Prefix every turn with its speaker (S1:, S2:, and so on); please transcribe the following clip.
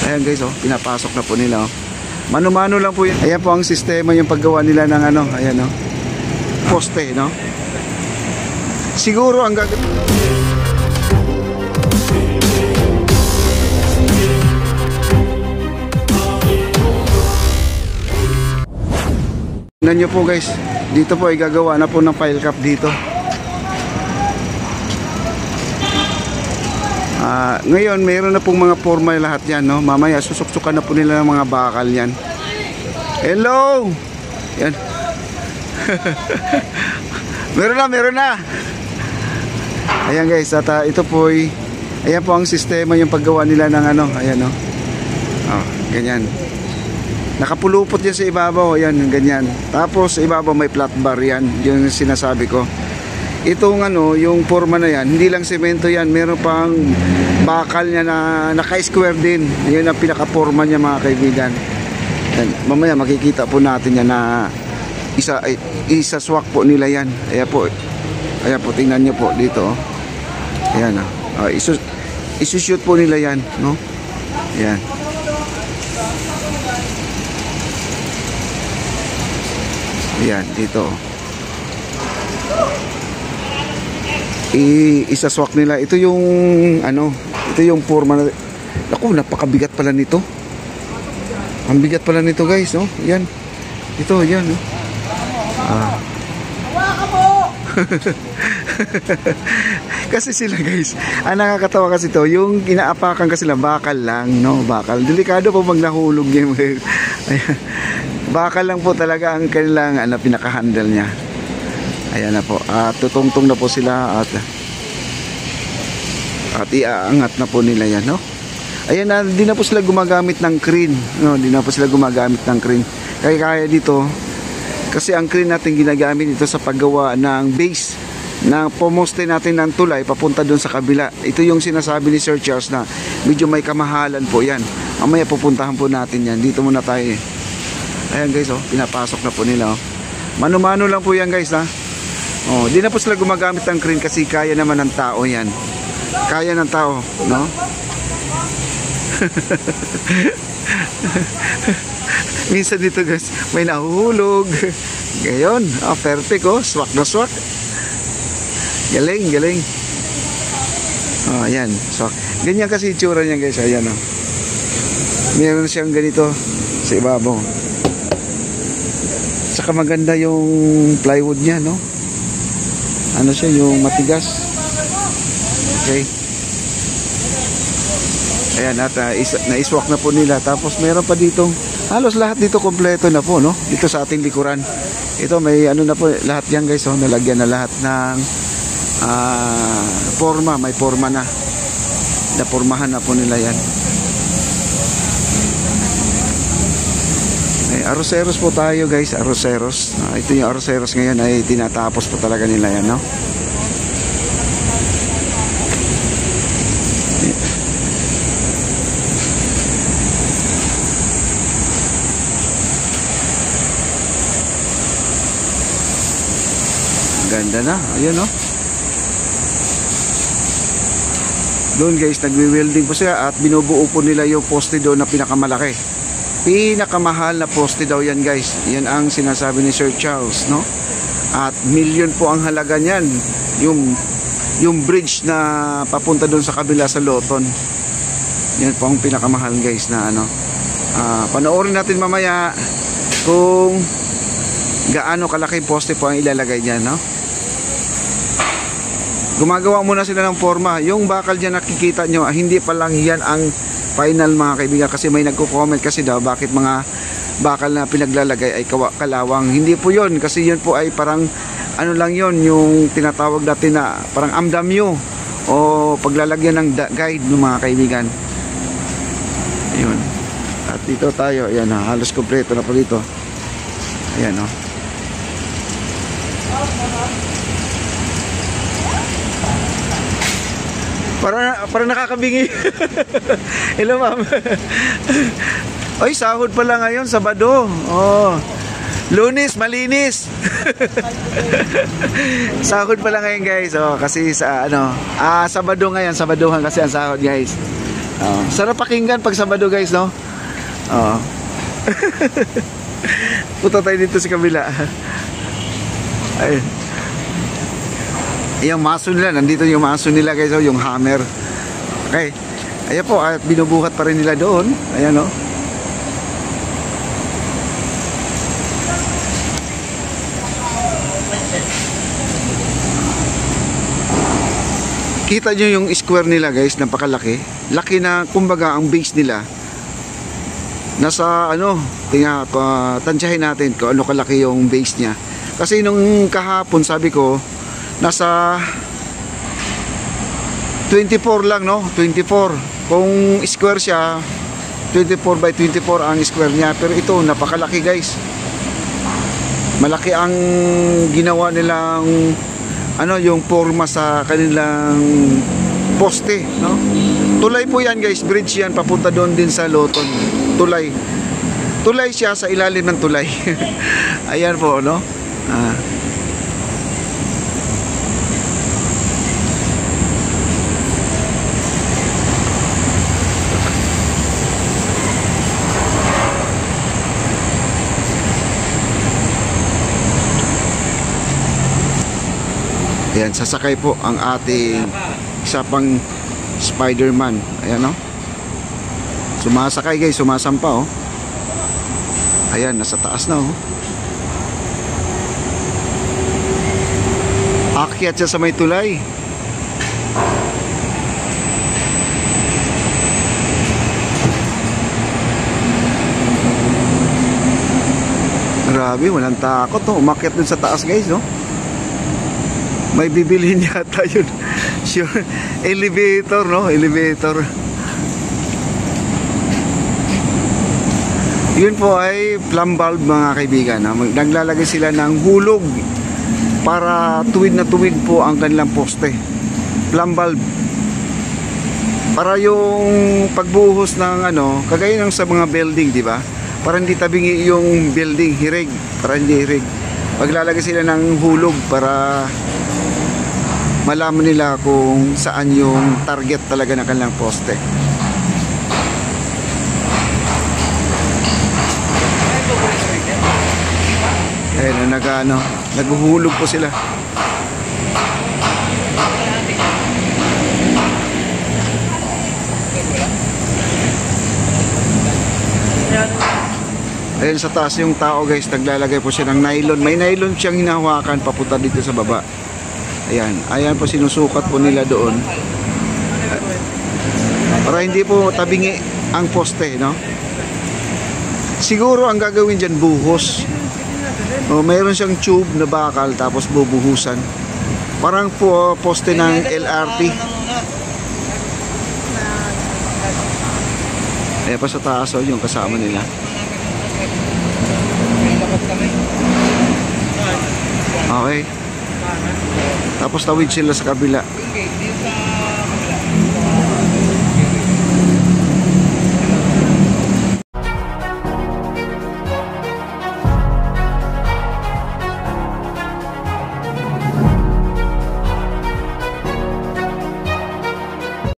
S1: Ayan guys, oh, pinapasok na po nila, oh. Mano-mano lang po yun. Ayan po ang sistema yung paggawa nila ng ano, ayan, oh, poste, no? Siguro ang gagawin, tingnan nyo po guys, dito po ay gagawa na po ng pile cap dito. Ngayon mayroon na pong mga forma lahat yan, no? Mamaya susuksukan na po nila ng mga bakal yan. Hello! Yan. meron na. Ayan guys, at ito po ay, ayan po ang sistema yung paggawa nila ng ano, ayan, no? Oh, ganyan. Nakapulupot yan sa ibabaw, ayan, ganyan. Tapos sa ibabaw may flat bar yan, yung sinasabi ko. Itong ano, yung forma na yan, hindi lang semento yan, meron pang bakal niya na naka-square din. Ayun ang pinaka-forma niya mga kaibigan. Yan, mamaya makikita po natin yan na isa-swak po nila yan. Ayan po, tingnan nyo po dito, oh. Ayan, oh. Isushoot po nila yan, no? Ayan. Ayan, dito, oh. Isaswak nila. Ito yung ano, ito yung forma na, ako, napakabigat pala nito. Ang bigat pala nito guys, oh. Yan. Ito, yan, oh. Kasi sila guys, ang nakakatawa kasi to, yung inaapakan kasi sila, bakal lang, no? Bakal. Delikado po pag nahulog yung bakal lang po talaga ang kanilang ano, pinaka-handle niya. Ayan na po, at tutungtong na po sila at iaangat na po nila yan, no? Ayan na, di na po sila gumagamit ng crane, no? Di na po sila gumagamit ng crane. Kaya dito, kasi ang crane natin ginagamit dito sa paggawa ng base na pomoste natin ng tulay papunta doon sa kabila. Ito yung sinasabi ni Sir Charles na medyo may kamahalan po yan. Mamaya pupuntahan po natin yan. Dito muna tayo, eh. Ayan guys, oh, pinapasok na po nila, oh. Mano-mano lang po yan guys, ha. Oh, di na po sila gumagamit ng crane kasi kaya naman ng tao yan. Kaya ng tao, no? Minsan dito guys, may nahuhulog. Ngayon, oh, perfect, oh. Swak na swak. Galing, galing. Oh, ayan, swak. Ganyan kasi itsura niya guys, ayan, oh. Meron siyang ganito sa ibabaw. Saka maganda yung plywood niya, no? Ano siya, yung matigas. Okay. Ayan, at na-iswak na po nila. Tapos mayroon pa dito, halos lahat dito kompleto na po, no? Dito sa ating likuran. Ito may ano na po, lahat yan guys, oh, nalagyan na lahat ng forma, may forma na. Napormahan na po nila yan. Aroseros po tayo guys, aroseros. Ito yung aroseros ngayon ay tinatapos po talaga nila yan, no? Ganda na, ayun, no? Doon guys, nagwi-welding po siya at binubuo po nila yung poste doon na pinakamalaki. Pinakamahal na poste daw yan guys. Yan ang sinasabi ni Sir Charles, no? At million po ang halaga niyan. Yung bridge na papunta doon sa kabila sa Loton. Yan po ang pinakamahal guys na ano. Panoorin natin mamaya kung gaano kalaking poste po ang ilalagay niyan, no? Gumagawa muna sila ng forma. Yung bakal dyan nakikita nyo, hindi pa lang yan ang final mga kaibigan, kasi may nagko-comment kasi daw bakit mga bakal na pinaglalagay ay kalawang. Hindi po yun, kasi yun po ay parang ano lang yun, yung tinatawag natin na parang amdamyo o paglalagyan ng guide ng mga kaibigan. Ayun. At dito tayo, ayan, halos kompleto na po dito. Ayan, o. Para nakakabingi. Hello ma'am. Oy, sahod pala ngayon, Sabado. Oh. Lunes, malinis. Sahod pala ngayon guys. Oh, kasi sa ano, Sabado ngayon, Sabaduhan kasi ang sahod guys. Sarap pakinggan pag Sabado guys, no? Oo. Punta tayo dito sa kabila. Ayun. Yung maso nila, nandito yung maso nila guys, yung hammer. Okay. Ayan po, at binubuhat pa rin nila doon. Ayan, no? Kita nyo yung square nila guys, napakalaki. Laki na, kumbaga, ang base nila. Nasa, tansyahin natin kung ano kalaki yung base niya. Kasi nung kahapon, sabi ko, nasa 24 lang, no? 24. Kung square siya, 24 by 24 ang square niya. Pero ito, napakalaki guys. Malaki ang ginawa nilang yung forma sa kanilang poste, no? Tulay po yan guys, bridge yan papunta doon din sa Loton. Tulay siya sa ilalim ng tulay. Ayan po, no? Ayan, sasakay po ang ating isa pang Spider-Man. Ayan, no? Sumasakay guys, sumasampa, oh. Ayan, nasa taas na, oh. Akyat siya sa may tulay. Grabe, walang takot, oh. Umakyat dun sa taas guys, no? May bibilhin yata yun. Sure. Elevator, no? Elevator. Yun po ay plumb bulb mga kaibigan. Naglalagay sila ng hulog para tuwid na tuwid po ang kanilang poste. Plumb bulb. Para yung pagbuhos ng kagaya ng sa mga building, di ba? Para hindi tabingi yung building, hirig. Para hindi hirig. Paglalagay sila ng hulog para malaman nila kung saan yung target talaga ng kanilang poste. Ayun, naghuhulog po sila. Ayun sa taas yung tao guys, naglalagay po siya ng nylon. May nylon siyang hinahawakan papunta dito sa baba. Ayan po, sinusukat po nila doon para hindi po tabingi ang poste, no? Siguro ang gagawin dyan, buhos. Mayroon siyang tube na bakal tapos bubuhusan. Parang po poste ng LRT. Ayan pa sa taas, yung kasama nila. Okay. Tapos tawid sila sa kabila.